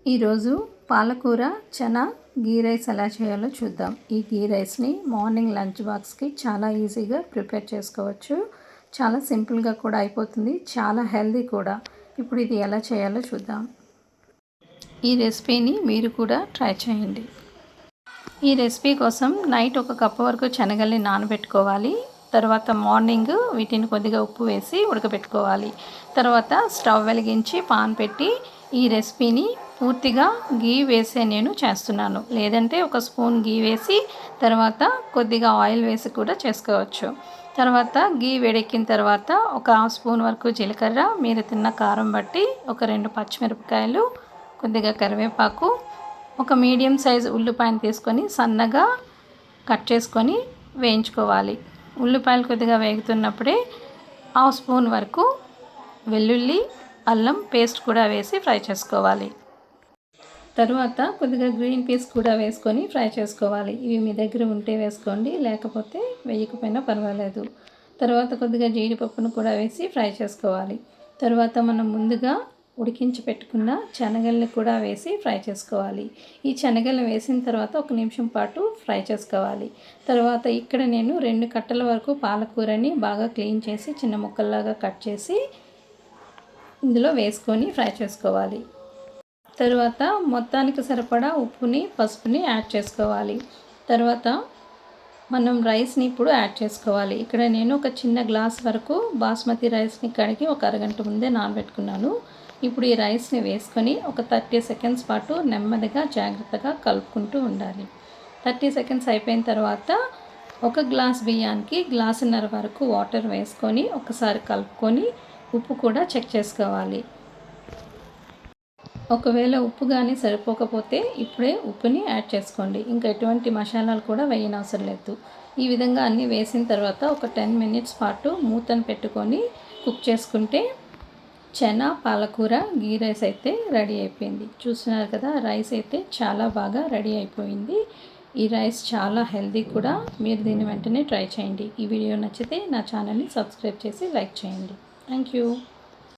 ఈరోజు పాలకూర చనా గీ రైస్ ఎలా చేయాలో చూద్దాం. ఈ గీ రైస్ని మార్నింగ్ లంచ్ బాక్స్కి చాలా ఈజీగా ప్రిపేర్ చేసుకోవచ్చు. చాలా సింపుల్గా కూడా అయిపోతుంది, చాలా హెల్దీ కూడా. ఇప్పుడు ఇది ఎలా చేయాలో చూద్దాం. ఈ రెసిపీని మీరు కూడా ట్రై చేయండి. ఈ రెసిపీ కోసం నైట్ 1 కప్పు వరకు శనగల్ని నానబెట్టుకోవాలి. తర్వాత మార్నింగ్ వీటిని కొద్దిగా ఉప్పు వేసి ఉడకబెట్టుకోవాలి. తర్వాత స్టవ్ వెలిగించి పాన్ పెట్టి ఈ రెసిపీని పూర్తిగా గీ వేసే నేను చేస్తున్నాను. లేదంటే 1 స్పూన్ గీ వేసి తర్వాత కొద్దిగా ఆయిల్ వేసి కూడా చేసుకోవచ్చు. తర్వాత గీ వేడెక్కిన తర్వాత 1 హాఫ్ స్పూన్ వరకు జీలకర్ర, మీరు తిన్న కారం బట్టి ఒక 2 పచ్చిమిరపకాయలు, కొద్దిగా కరివేపాకు, ఒక మీడియం సైజు ఉల్లిపాయను తీసుకొని సన్నగా కట్ చేసుకొని వేయించుకోవాలి. ఉల్లిపాయలు కొద్దిగా వేగుతున్నప్పుడే హాఫ్ స్పూన్ వరకు వెల్లుల్లి, అల్లం పేస్ట్ కూడా వేసి ఫ్రై చేసుకోవాలి. తరువాత కొద్దిగా గ్రీన్ పీస్ కూడా వేసుకొని ఫ్రై చేసుకోవాలి. ఇవి మీ దగ్గర ఉంటే వేసుకోండి, లేకపోతే వేయకపోయినా పర్వాలేదు. తర్వాత కొద్దిగా జీడిపప్పును కూడా వేసి ఫ్రై చేసుకోవాలి. తర్వాత మనం ముందుగా ఉడికించి పెట్టుకున్న శనగల్ని కూడా వేసి ఫ్రై చేసుకోవాలి. ఈ శనగలు వేసిన తర్వాత 1 నిమిషం పాటు ఫ్రై చేసుకోవాలి. తర్వాత ఇక్కడ నేను 2 కట్టల వరకు పాలకూరని బాగా క్లీన్ చేసి చిన్న ముక్కల్లాగా కట్ చేసి ఇందులో వేసుకొని ఫ్రై చేసుకోవాలి. తర్వాత మొత్తానికి సరిపడా ఉప్పుని, పసుపుని యాడ్ చేసుకోవాలి. తర్వాత మనం రైస్ని ఇప్పుడు యాడ్ చేసుకోవాలి. ఇక్కడ నేను ఒక చిన్న గ్లాస్ వరకు బాస్మతి రైస్ని కడిగి ఒక అరగంట ముందే నానబెట్టుకున్నాను. ఇప్పుడు ఈ రైస్ని వేసుకొని ఒక 30 సెకండ్స్ పాటు నెమ్మదిగా జాగ్రత్తగా కలుపుకుంటూ ఉండాలి. 30 సెకండ్స్ అయిపోయిన తర్వాత 1 గ్లాస్ బియ్యానికి గ్లాసున్నర వరకు వాటర్ వేసుకొని ఒకసారి కలుపుకొని ఉప్పు కూడా చెక్ చేసుకోవాలి. ఒకవేళ ఉప్పు కానీ సరిపోకపోతే ఇప్పుడే ఉప్పుని యాడ్ చేసుకోండి. ఇంకా ఎటువంటి మసాలాలు కూడా వేయనవసరం లేదు. ఈ విధంగా అన్నీ వేసిన తర్వాత ఒక 10 మినిట్స్ పాటు మూతను పెట్టుకొని కుక్ చేసుకుంటే చనా పాలకూర గీ రైస్ అయితే రెడీ అయిపోయింది. చూస్తున్నారు కదా, రైస్ అయితే చాలా బాగా రెడీ అయిపోయింది. ఈ రైస్ చాలా హెల్దీ కూడా. మీరు దీన్ని వెంటనే ట్రై చేయండి. ఈ వీడియో నచ్చితే నా ఛానల్ని సబ్స్క్రైబ్ చేసి లైక్ చేయండి. Thank you.